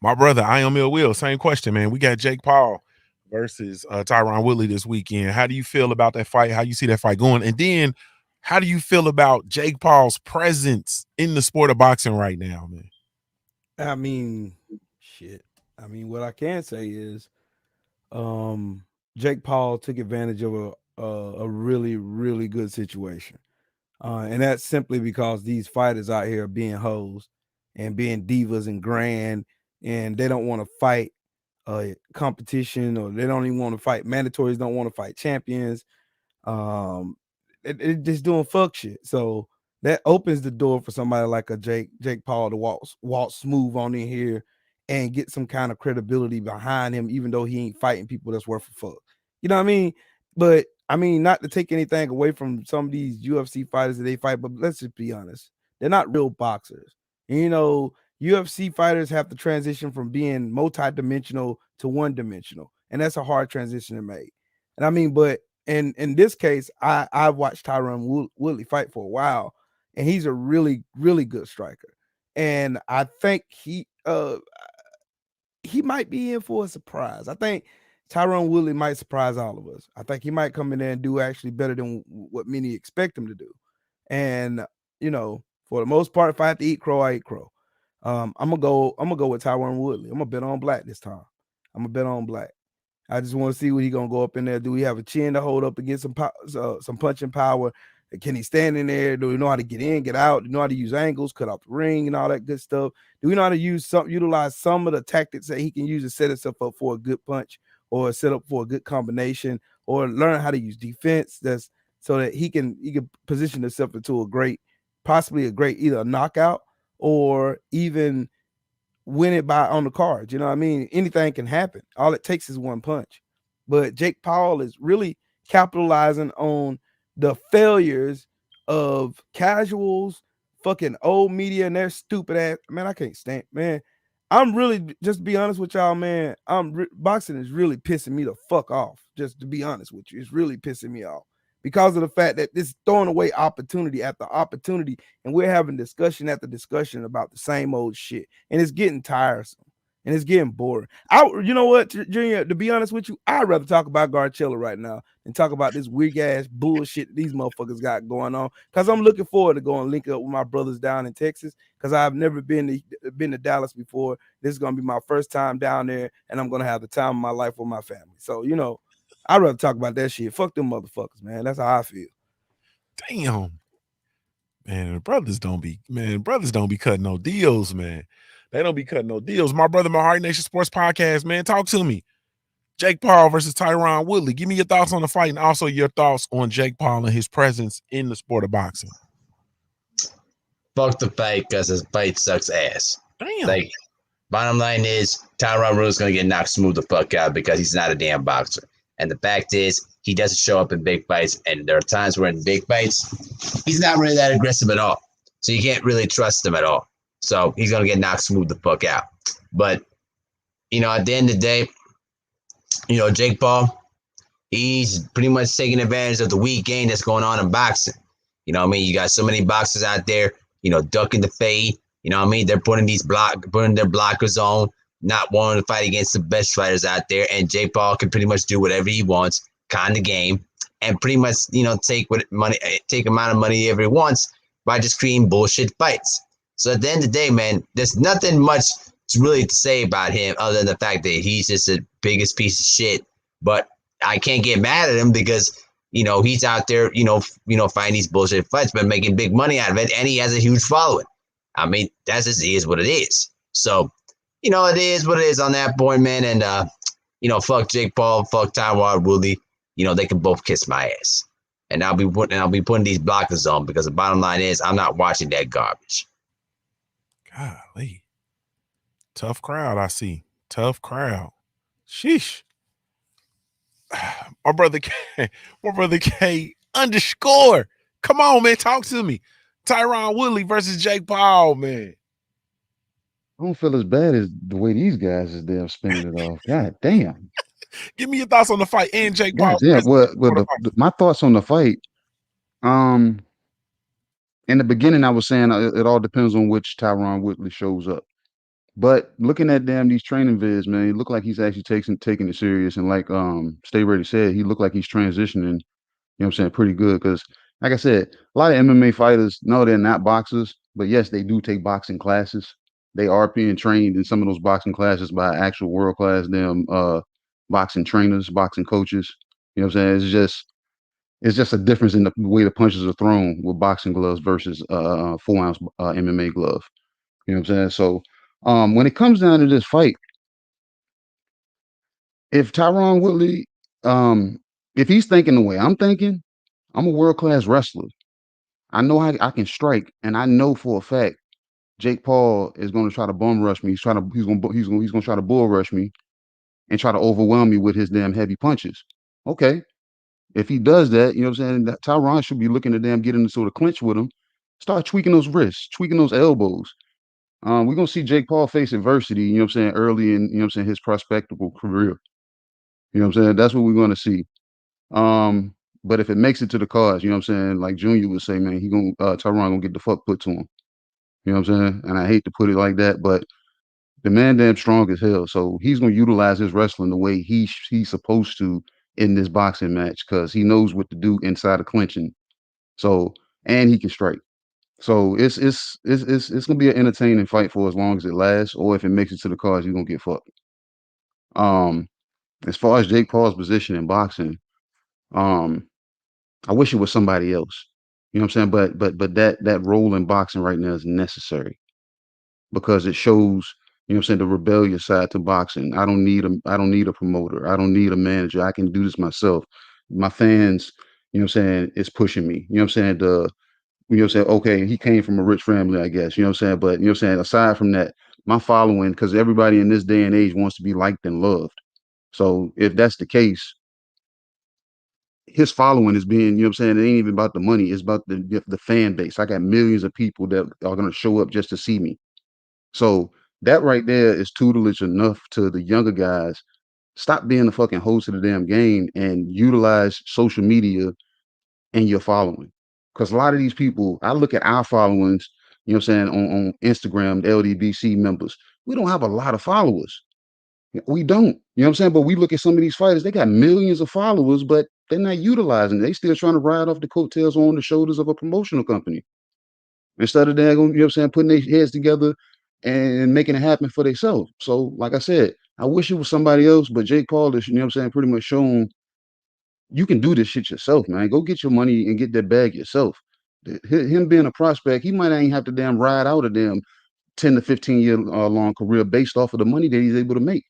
My brother, I am Ill Will. Same question, man. We got Jake Paul versus Tyron Woodley this weekend. How do you feel about that fight? How you see that fight going? And then, how do you feel about Jake Paul's presence in the sport of boxing right now, man? I mean, shit. I mean, what I can say is, Jake Paul took advantage of a really, really good situation. And that's simply because these fighters out here are being hoes and being divas and grand, and they don't want to fight competition, or they don't even want to fight mandatories, don't want to fight champions. It just doing fuck shit. So that opens the door for somebody like a Jake Paul to walk smooth on in here and get some kind of credibility behind him, even though he ain't fighting people that's worth a fuck. You know what I mean? But I mean, not to take anything away from some of these UFC fighters that they fight, but let's just be honest. They're not real boxers. And, you know, UFC fighters have to transition from being multi-dimensional to one-dimensional. And that's a hard transition to make. And I mean, but in this case, I've watched Tyron Woodley fight for a while, and he's a really, really good striker. And I think he might be in for a surprise. I think Tyron Woodley might surprise all of us. I think he might come in there and do actually better than what many expect him to do. And, you know, for the most part, if I have to eat crow, I eat crow. I'm gonna go with Tyron Woodley. I'm gonna bet on black this time. I'm gonna bet on black. I just want to see what he's gonna go up in there. Do he have a chin to hold up against some punching power? Can he stand in there? Do we know how to get in, get out? Do we know how to use angles, cut off the ring, and all that good stuff? Do we know how to utilize some of the tactics that he can use to set himself up for a good punch or set up for a good combination, or learn how to use defense that's so that he can position himself into possibly a great either a knockout or even win it by on the cards. You know what I mean? Anything can happen. All it takes is one punch. But Jake Paul is really capitalizing on the failures of casuals, fucking old media, and their stupid ass. Man, I can't stand, man. I'm really, just to be honest with y'all, man. Boxing is really pissing me the fuck off. Just to be honest with you, it's really pissing me off because of the fact that this throwing away opportunity after opportunity, and we're having discussion after discussion about the same old shit, and it's getting tiresome and it's getting boring. You know what, Junior? To be honest with you, I'd rather talk about Garcella right now than talk about this weak ass bullshit these motherfuckers got going on. Because I'm looking forward to going link up with my brothers down in Texas. Because I've never been to Dallas before. This is gonna be my first time down there, and I'm gonna have the time of my life with my family. So I'd rather talk about that shit. Fuck them motherfuckers, man. That's how I feel. Damn. Man, brothers don't be cutting no deals, man. They don't be cutting no deals. My brother, my Heart Nation Sports Podcast, man. Talk to me. Jake Paul versus Tyron Woodley. Give me your thoughts on the fight and also your thoughts on Jake Paul and his presence in the sport of boxing. Fuck the fight because his fight sucks ass. Damn. Like, bottom line is Tyron Woodley's going to get knocked smooth the fuck out because he's not a damn boxer. And the fact is, he doesn't show up in big fights, and there are times where in big fights, he's not really that aggressive at all. So you can't really trust him at all. So he's going to get knocked smooth the fuck out. But, at the end of the day, Jake Paul, he's pretty much taking advantage of the weak game that's going on in boxing. You know what I mean? You got so many boxers out there, ducking the fade. You know what I mean? They're putting their blockers on, not wanting to fight against the best fighters out there. And Jake Paul can pretty much do whatever he wants, kind of game, and pretty much, take amount of money ever he wants by just creating bullshit fights. So at the end of the day, man, there's nothing much really to say about him other than the fact that he's just the biggest piece of shit. But I can't get mad at him because, he's out there, fighting these bullshit fights, but making big money out of it, and he has a huge following. I mean, that's just is what it is. So, it is what it is on that point, man. And fuck Jake Paul, fuck Tyron Woodley. They can both kiss my ass. And I'll be putting these blockers on because the bottom line is I'm not watching that garbage. Golly. Tough crowd, I see. Tough crowd. Sheesh. My brother K _ Come on, man. Talk to me. Tyron Woodley versus Jake Paul, man. I don't feel as bad as the way these guys is damn spinning it off. God damn. Give me your thoughts on the fight and Jake Paul. God damn. Well, my thoughts on the fight. In the beginning, I was saying it all depends on which Tyron Woodley shows up. But looking at these training vids, man, he looked like he's actually taking it serious. And like Stay Ready said, he looked like he's transitioning, what I'm saying, pretty good. Because like I said, a lot of MMA fighters, no, they're not boxers, but yes, they do take boxing classes. They are being trained in some of those boxing classes by actual world-class boxing trainers, boxing coaches. You know what I'm saying? It's just a difference in the way the punches are thrown with boxing gloves versus 4-ounce MMA glove. You know what I'm saying? So when it comes down to this fight, if Tyron Woodley, if he's thinking the way I'm thinking, I'm a world-class wrestler. I know how I can strike, and I know for a fact Jake Paul is going to try to bum rush me. He's going to try to bull rush me and try to overwhelm me with his damn heavy punches. Okay. If he does that, you know what I'm saying, that Tyron should be looking to get into sort of clinch with him, start tweaking those wrists, tweaking those elbows. We're going to see Jake Paul face adversity, you know what I'm saying, early in, his prospectable career. You know what I'm saying? That's what we're going to see. But if it makes it to the cards, you know what I'm saying, like Junior would say, man, Tyron going to get the fuck put to him. You know what I'm saying? And I hate to put it like that, but the man damn strong as hell. So he's going to utilize his wrestling the way he's supposed to in this boxing match because he knows what to do inside of clinching. So, and he can strike. So it's gonna be an entertaining fight for as long as it lasts, or if it makes it to the cards, he's gonna get fucked. As far as Jake Paul's position in boxing, I wish it was somebody else. You know what I'm saying? But that role in boxing right now is necessary because it shows, you know what I'm saying, the rebellious side to boxing. I don't need a promoter. I don't need a manager. I can do this myself. My fans, you know what I'm saying, is pushing me. You know what I'm saying? You know what I'm saying? Okay, he came from a rich family, I guess. You know what I'm saying? But you know what I'm saying, aside from that, my following, because everybody in this day and age wants to be liked and loved. So if that's the case, his following is being, you know what I'm saying, it ain't even about the money, it's about the fan base. I got millions of people that are gonna show up just to see me. So that right there is tutelage enough to the younger guys. Stop being the fucking host of the damn game and utilize social media and your following. Because a lot of these people, I look at our followings, you know what I'm saying, on Instagram, the LDBC members, we don't have a lot of followers. We don't. You know what I'm saying? But we look at some of these fighters, they got millions of followers, but they're not utilizing it. They still trying to ride off the coattails on the shoulders of a promotional company. Instead of you know what I'm saying, putting their heads together and making it happen for themselves. So, like I said, I wish it was somebody else, but Jake Paul is, you know what I'm saying, pretty much shown you can do this shit yourself, man. Go get your money and get that bag yourself. Him being a prospect, he might ain't have to damn ride out a damn 10 to 15 year long career based off of the money that he's able to make.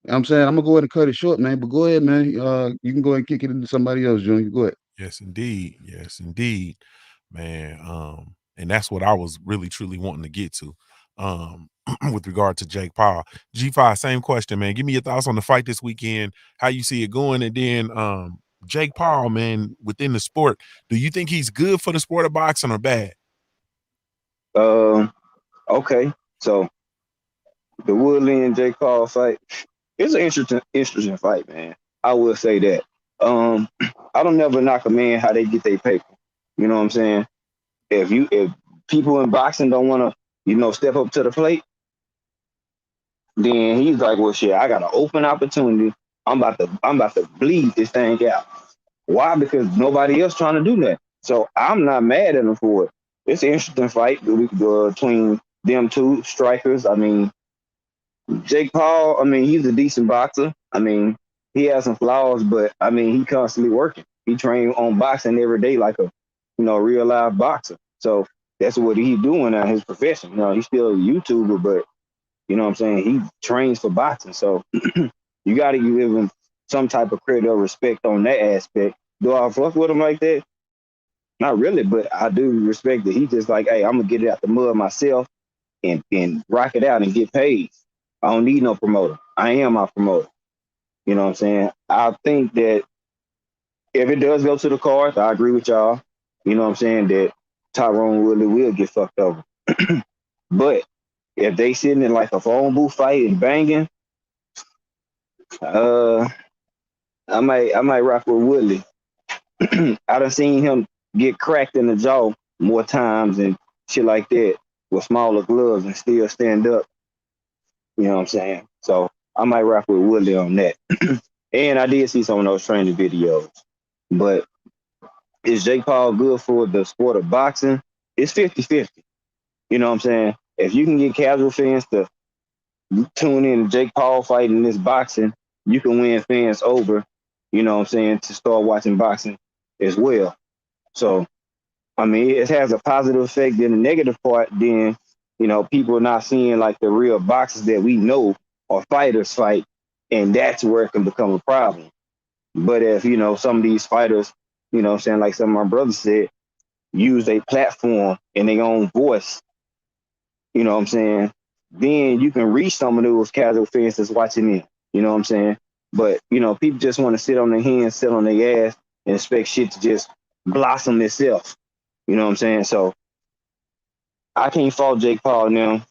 I'm saying I'm gonna go ahead and cut it short, man. But go ahead, man. You can go ahead and kick it into somebody else, Junior. Go ahead. Yes, indeed. Yes, indeed, man. And that's what I was really truly wanting to get to. With regard to Jake Paul. G5, same question, man. Give me your thoughts on the fight this weekend, how you see it going, and then Jake Paul, man, within the sport, do you think he's good for the sport of boxing or bad? Okay. So the Woodley and Jake Paul fight, it's an interesting fight, man. I will say that. Um, I don't never knock a man how they get their paper. You know what I'm saying? If people in boxing don't want to, step up to the plate, then he's like, well, shit, I got an open opportunity. I'm about to bleed this thing out. Why? Because nobody else trying to do that. So I'm not mad at him for it. It's an interesting fight between them two strikers. I mean, Jake Paul, I mean, he's a decent boxer. I mean, he has some flaws, but I mean, he constantly working. He train on boxing every day like a, real live boxer. So that's what he's doing at his profession. He's still a YouTuber, but you know what I'm saying? He trains for boxing. So you got to give him some type of credit or respect on that aspect. Do I fuck with him like that? Not really, but I do respect that. He just like, hey, I'm gonna get it out the mud myself and rock it out and get paid. I don't need no promoter. I am my promoter. You know what I'm saying? I think that if it does go to the cards, I agree with y'all. You know what I'm saying? That Tyrone Woodley will get fucked over. But if they sitting in like a phone booth fight and banging, uh, I might rock with Woodley. I done seen him get cracked in the jaw more times and shit like that with smaller gloves and still stand up. You know what I'm saying? So I might rock with Woodley on that. And I did see some of those training videos. But is Jake Paul good for the sport of boxing? It's 50-50. You know what I'm saying? If you can get casual fans to tune in to Jake Paul fighting this boxing, you can win fans over, you know what I'm saying, to start watching boxing as well. So, I mean, it has a positive effect. Then the negative part, then, people are not seeing like the real boxers that we know or fighters fight. And that's where it can become a problem. But if, some of these fighters, what I'm saying, like some of my brothers said, use a platform and their own voice, you know what I'm saying, then you can reach some of those casual fans that's watching in. You know what I'm saying? But, people just want to sit on their hands, sit on their ass, and expect shit to just blossom itself. You know what I'm saying? So I can't fault Jake Paul now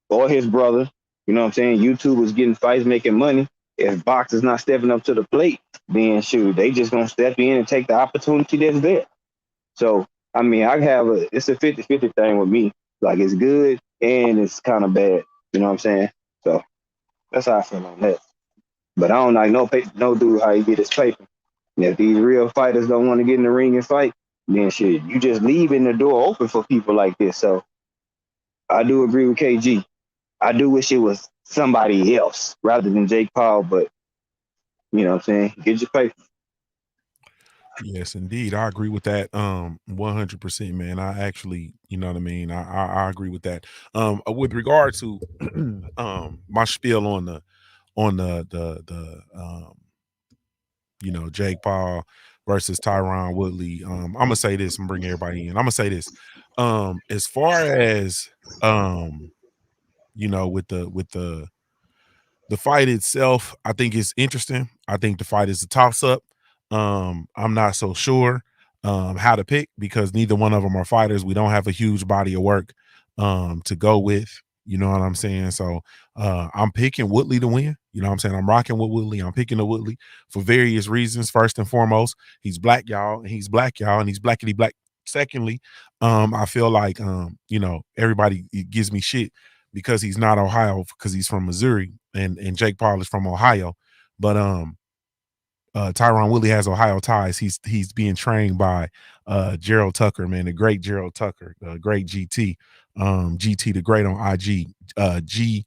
or his brother. You know what I'm saying? YouTube is getting fights, making money. If boxers not stepping up to the plate, then shoot, they just gonna step in and take the opportunity that's there. So I mean, it's a 50-50 thing with me. Like it's good and it's kind of bad. You know what I'm saying? So that's how I feel on that. But I don't like no dude how he get his paper. And if these real fighters don't want to get in the ring and fight, then shit, you just leaving the door open for people like this. So I do agree with KG. I do wish it was somebody else rather than Jake Paul, but you know what I'm saying? Get your paper. Yes, indeed. I agree with that 100%, man. I actually, you know what I mean? I agree with that. With regard to my spiel on the Jake Paul versus Tyron Woodley. I'm gonna say this and bring everybody in. I'm gonna say this. As far as with the fight itself, I think it's interesting. I think the fight is a toss up. I'm not so sure how to pick because neither one of them are fighters. We don't have a huge body of work to go with. You know what I'm saying? So I'm picking Woodley to win. You know what I'm saying? I'm rocking with Woodley. I'm picking the Woodley for various reasons. First and foremost, he's black, y'all, and he's black, y'all, and he's blackity black. Secondly, I feel like everybody gives me shit because he's not Ohio because he's from Missouri and Jake Paul is from Ohio. But Tyron Woodley has Ohio ties. He's being trained by Gerald Tucker, man, the great Gerald Tucker, great GT. GT the great on IG. G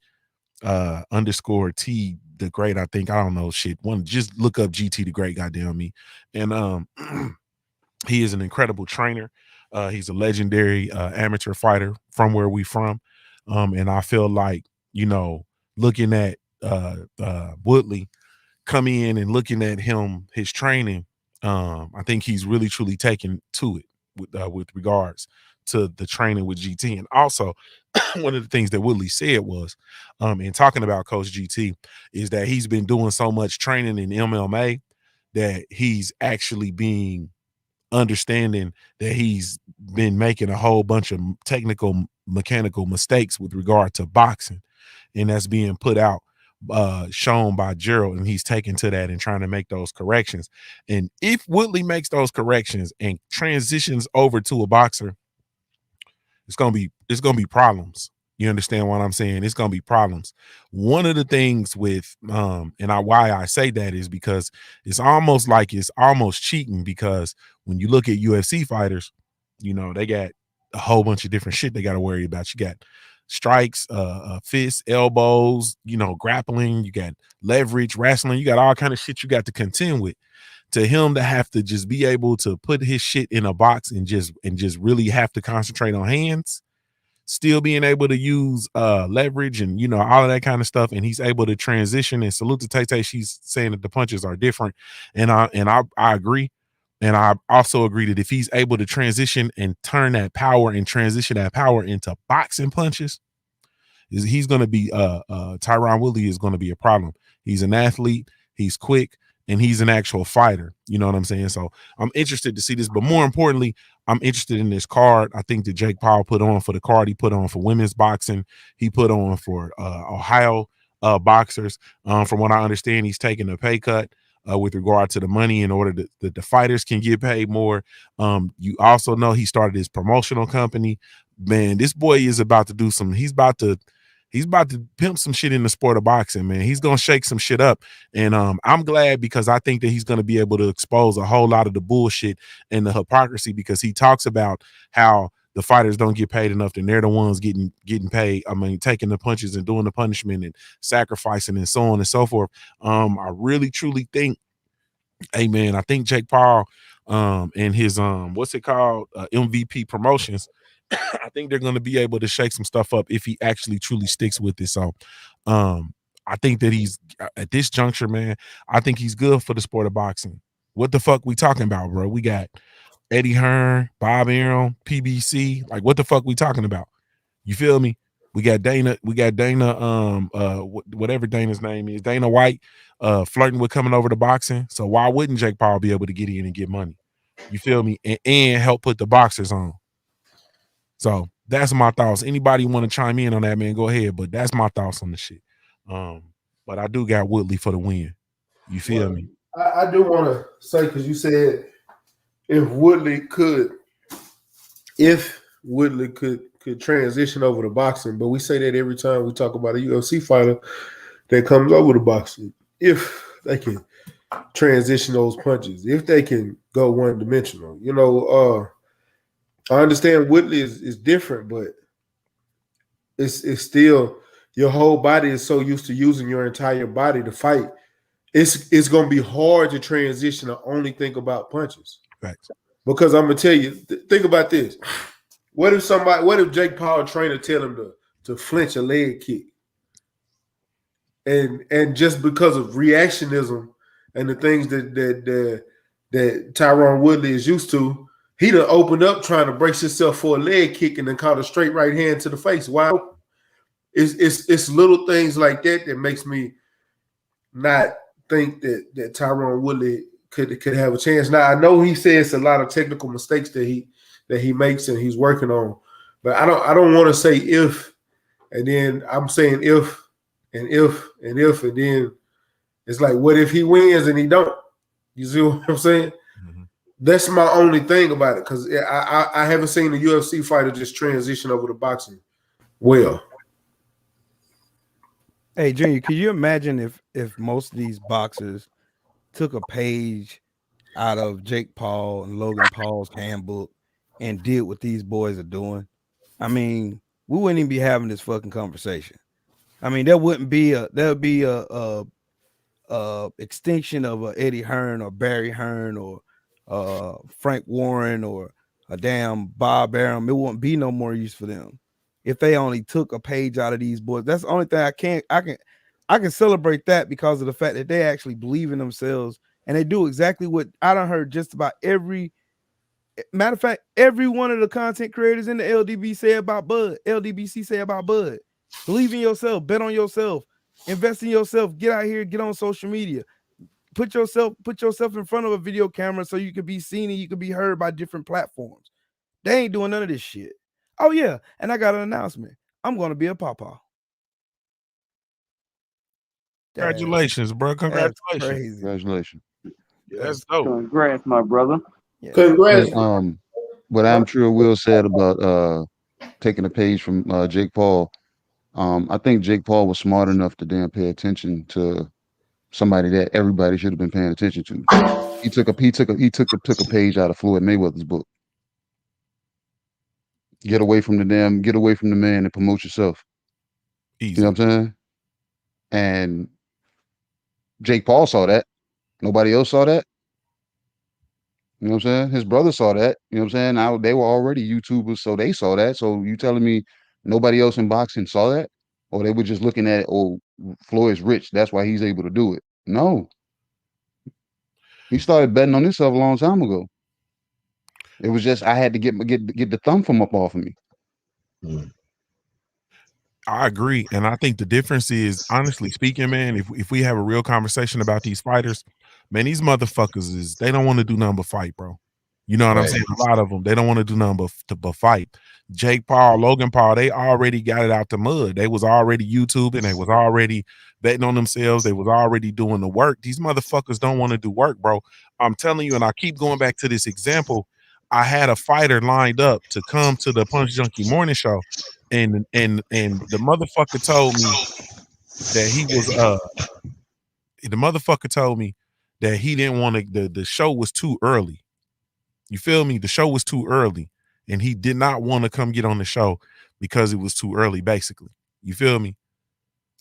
underscore T the great, I think. I don't know shit. One just look up GT the great, goddamn me. And he is an incredible trainer. He's a legendary amateur fighter from where we from. And I feel like, looking at Woodley come in and looking at his training, I think he's really truly taken to it with regards to the training with GT. And also, one of the things that Woodley said was, in talking about Coach GT, is that he's been doing so much training in MMA that he's actually being understanding that he's been making a whole bunch of technical mechanical mistakes with regard to boxing, and that's being put out shown by Gerald, and he's taken to that and trying to make those corrections. And if Woodley makes those corrections and transitions over to a boxer, it's gonna be problems. You understand what I'm saying? It's gonna be problems. One of the things with why I say that is because it's almost cheating, because when you look at UFC fighters, they got a whole bunch of different shit they got to worry about. You got strikes, fists, elbows, grappling, you got leverage, wrestling, you got all kind of shit you got to contend with. To him to have to just be able to put his shit in a box and just really have to concentrate on hands, still being able to use leverage and all of that kind of stuff, and he's able to transition. And salute to Tay, she's saying that the punches are different, and I agree. And I also agree that if he's able to transition and turn that power and transition that power into boxing punches, he's going to be Tyron Woodley is going to be a problem. He's an athlete, he's quick, and he's an actual fighter. You know what I'm saying? So I'm interested to see this, but more importantly, I'm interested in this card. I think that Jake Paul put on for the card. He put on for women's boxing. He put on for Ohio boxers. From what I understand, he's taking a pay cut with regard to the money in order that the fighters can get paid more. You also know he started his promotional company. Man, this boy is about to do some. He's about to pimp some shit in the sport of boxing, man. He's gonna shake some shit up, and I'm glad, because I think that he's gonna be able to expose a whole lot of the bullshit and the hypocrisy, because he talks about how the fighters don't get paid enough, and they're the ones getting paid. I mean, taking the punches and doing the punishment and sacrificing and so on and so forth. I really truly think, hey man, I think Jake Paul and his what's it called, MVP Promotions, I think they're going to be able to shake some stuff up if he actually truly sticks with it. So I think that he's at this juncture, man, I think he's good for the sport of boxing. What the fuck we talking about, bro? We got Eddie Hearn, Bob Arum, PBC. Like, what the fuck we talking about? You feel me? We got Dana, whatever Dana's name is, Dana White, flirting with coming over to boxing. So why wouldn't Jake Paul be able to get in and get money? You feel me? And help put the boxers on. So that's my thoughts. Anybody want to chime in on that, man, go ahead. But that's my thoughts on the shit. But I do got Woodley for the win. You feel me? I do want to say, because you said if Woodley could transition over to boxing, but we say that every time we talk about a UFC fighter that comes over to boxing, if they can transition those punches, if they can go one dimensional. I understand Woodley is different, but it's still, your whole body is so used to using your entire body to fight. it's gonna be hard to transition to only think about punches. Facts. Because I'm gonna tell you, think about this. What if Jake Paul trainer tell him to flinch a leg kick? And just because of reactionism and the things that Tyron Woodley is used to, he done opened up trying to brace himself for a leg kick and then caught a straight right hand to the face. Wow. It's little things like that that makes me not think that Tyron Woodley could have a chance. Now I know he says a lot of technical mistakes that he makes and he's working on, but I don't want to say if, and then I'm saying if and then it's like, what if he wins and he don't? You see what I'm saying? Mm-hmm. That's my only thing about it, because I haven't seen a UFC fighter just transition over to boxing well. Hey, Junior, could you imagine if most of these boxers took a page out of Jake Paul and Logan Paul's handbook and did what these boys are doing? I mean, we wouldn't even be having this fucking conversation. I mean, there would be a extinction of a Eddie Hearn or Barry Hearn or Frank Warren or a damn Bob Arum. It won't be no more use for them if they only took a page out of these boys. That's the only thing I can celebrate that, because of the fact that they actually believe in themselves and they do exactly what I done heard just about every matter of fact, every one of the content creators in the LDBC say about Bud. Believe in yourself, bet on yourself, invest in yourself, get out here, get on social media, put yourself in front of a video camera so you can be seen and you can be heard by different platforms. They ain't doing none of this shit. Oh yeah, and I got an announcement. I'm gonna be a papa. Congratulations, bro. Congratulations. Crazy. Congratulations. That's dope. Congrats, my brother. Yeah. Congrats. Hey, what I'm sure Will said about taking a page from Jake Paul. I think Jake Paul was smart enough to damn pay attention to somebody that everybody should have been paying attention to. He took a page out of Floyd Mayweather's book. Get away from the man and promote yourself. Easy. You know what I'm saying? And Jake Paul saw that. Nobody else saw that. You know what I'm saying? His brother saw that. You know what I'm saying? They were already YouTubers, so they saw that. So you telling me nobody else in boxing saw that? Or they were just looking at, oh, Floyd's rich, that's why he's able to do it. No. He started betting on himself a long time ago. It was just I had to get the thumb from up off of me. I agree, and I think the difference is, honestly speaking, man, if we have a real conversation about these fighters, man, these motherfuckers they don't want to do nothing but fight, bro. You know what I'm saying? A lot of them, they don't want to do nothing but fight. Jake Paul, Logan Paul, they already got it out the mud. They was already YouTubing. They was already betting on themselves. They was already doing the work. These motherfuckers don't want to do work, bro. I'm telling you, and I keep going back to this example. I had a fighter lined up to come to the Punch Junkie morning show, and the motherfucker told me that he was the motherfucker told me that he didn't want to, the show was too early. You feel me? The show was too early, and he did not want to come get on the show because it was too early, basically. You feel me?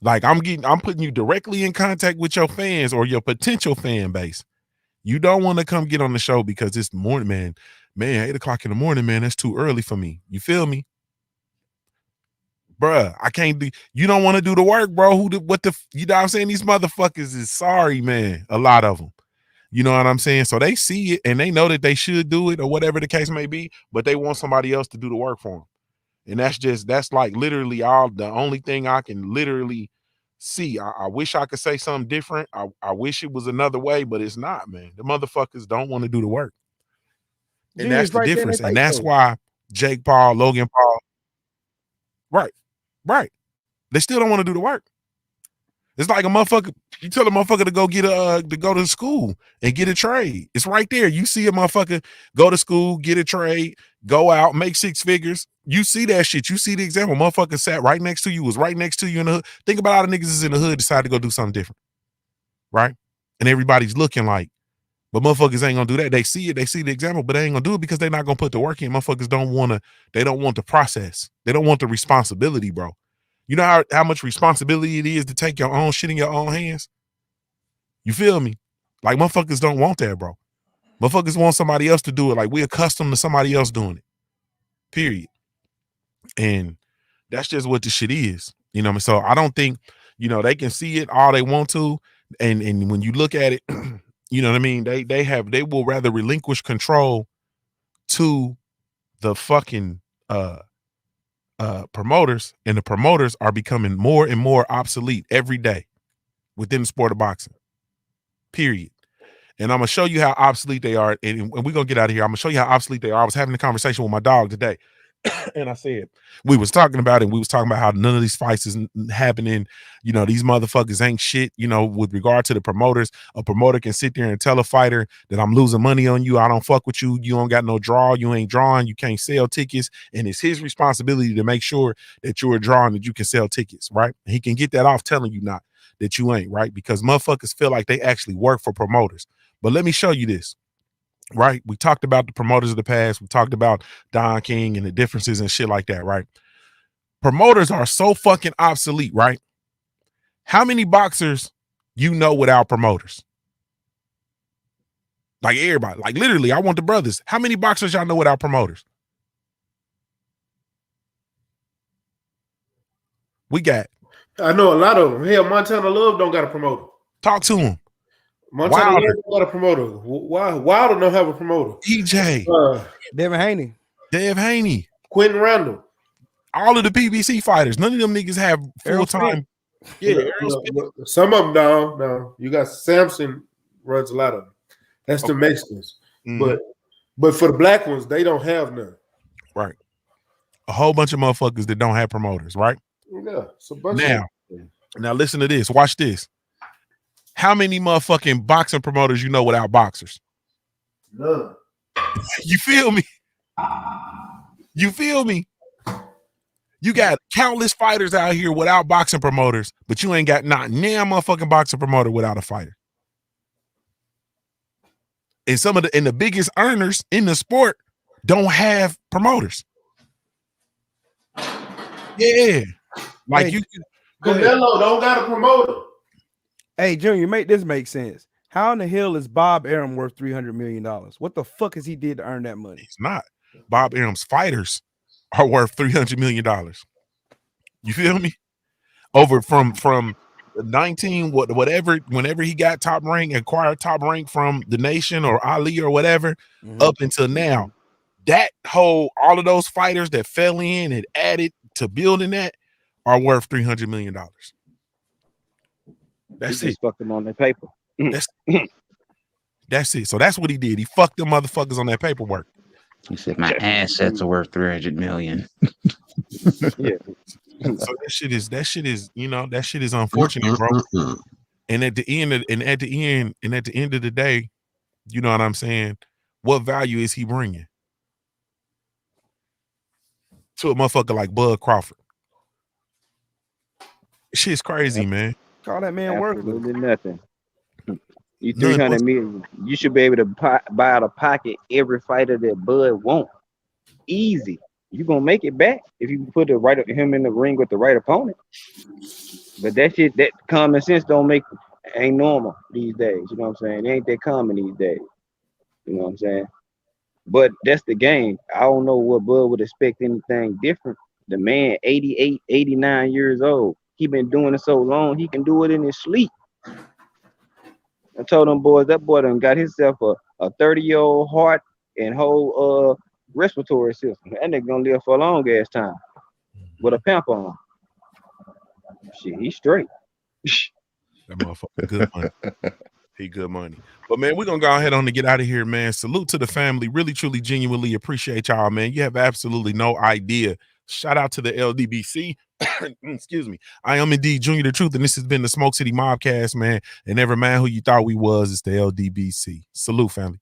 Like I'm putting you directly in contact with your fans or your potential fan base. You don't want to come get on the show because it's morning, man. 8 o'clock in the morning, man. That's too early for me. You feel me? Bruh, I can't do, you don't want to do the work, bro. You know what I'm saying? These motherfuckers is sorry, man. A lot of them. You know what I'm saying? So they see it and they know that they should do it or whatever the case may be, but they want somebody else to do the work for them. And that's like literally the only thing I can literally see. I wish I could say something different. I wish it was another way, but it's not, man. The motherfuckers don't want to do the work. And Genius, that's the right there in difference. their And face, that's though. why Jake Paul, Logan Paul, right. They still don't want to do the work. It's like a motherfucker. You tell a motherfucker to go go to school and get a trade. It's right there. You see a motherfucker go to school, get a trade, go out, make 6 figures. You see that shit. You see the example. Motherfucker sat right next to you, was right next to you in the hood. Think about how the niggas is in the hood decide to go do something different, right? And everybody's looking like, but motherfuckers ain't gonna do that. They see it, they see the example, but they ain't gonna do it because they're not gonna put the work in. Motherfuckers don't want the process. They don't want the responsibility, bro. You know how much responsibility it is to take your own shit in your own hands? You feel me? Like motherfuckers don't want that, bro. Motherfuckers want somebody else to do it. Like we accustomed to somebody else doing it. Period. And that's just what the shit is. You know what I mean? So I don't think, they can see it all they want to. And when you look at it, you know what I mean? They will rather relinquish control to the fucking promoters, and the promoters are becoming more and more obsolete every day within the sport of boxing. Period. And I'm gonna show you how obsolete they are. And we're gonna get out of here. I'm gonna show you how obsolete they are. I was having a conversation with my dog today. And I said, we was talking about it. And we was talking about how none of these fights is happening. These motherfuckers ain't shit. With regard to the promoters, a promoter can sit there and tell a fighter that I'm losing money on you. I don't fuck with you. You don't got no draw. You ain't drawing. You can't sell tickets. And it's his responsibility to make sure that you're drawing, that you can sell tickets, right? And he can get that off telling you not that you ain't, right? Because motherfuckers feel like they actually work for promoters. But let me show you this. Right? We talked about the promoters of the past. We talked about Don King and the differences and shit like that, right? Promoters are so fucking obsolete, right? How many boxers without promoters? Like everybody, like literally, I want the brothers. How many boxers y'all know without promoters? We got. I know a lot of them. Hell, Montana Love don't got a promoter. Talk to him. Montana Love don't got a promoter. Wilder don't have a promoter. EJ. Devin Haney. Dave Haney. Quentin Randall. All of the PBC fighters. None of them niggas have full-time. Yeah. Some of them, no. You got Samson runs a lot of them. That's the Mexicans. Mm-hmm. But for the black ones, they don't have none. Right. A whole bunch of motherfuckers that don't have promoters, right? Yeah. It's a bunch of now listen to this. Watch this. How many motherfucking boxing promoters without boxers? None. You feel me? You feel me? You got countless fighters out here without boxing promoters, but you ain't got not damn motherfucking boxing promoter without a fighter. And some of the biggest earners in the sport don't have promoters. Yeah. Like hey, you Canelo don't got a promoter. Hey, Junior, make this make sense. How in the hell is Bob Arum worth $300 million? What the fuck has he did to earn that money? It's not. Bob Arum's fighters are worth $300 million. You feel me? Over from 19 whatever, whenever he got top rank, acquired top rank from the Nation or Ali or whatever, up until now, all of those fighters that fell in and added to building that are worth $300 million. That's it. Fucked them on their paper. That's it. So that's what he did. He fucked them motherfuckers on that paperwork. He said my assets are worth $300 million. Yeah. So that shit is unfortunate, bro. And at the end of the day, you know what I'm saying? What value is he bringing to a motherfucker like Bud Crawford? Shit's crazy, man. Call that man worthless. Nothing. You 300 million. You should be able to buy out of pocket every fighter that Bud wants. Easy. You gonna make it back if you put him in the ring with the right opponent. But that shit, that common sense ain't normal these days. You know what I'm saying? It ain't that common these days. You know what I'm saying? But that's the game. I don't know what Bud would expect anything different. The man, 88, 89 years old. He been doing it so long, he can do it in his sleep. I told them boys, that boy done got himself a 30-year-old heart and whole respiratory system. That nigga gonna live for a long ass time with a pamp on. Shit, he's straight. That motherfucker good money. He good money. But man, we're gonna go ahead on to get out of here, man. Salute to the family. Really, truly, genuinely appreciate y'all, man. You have absolutely no idea. Shout out to the LDBC. Excuse me. I am indeed Junior the Truth, and this has been the Smoke City MobCast, man. And never mind who you thought we was. It's the LDBC. Salute, family.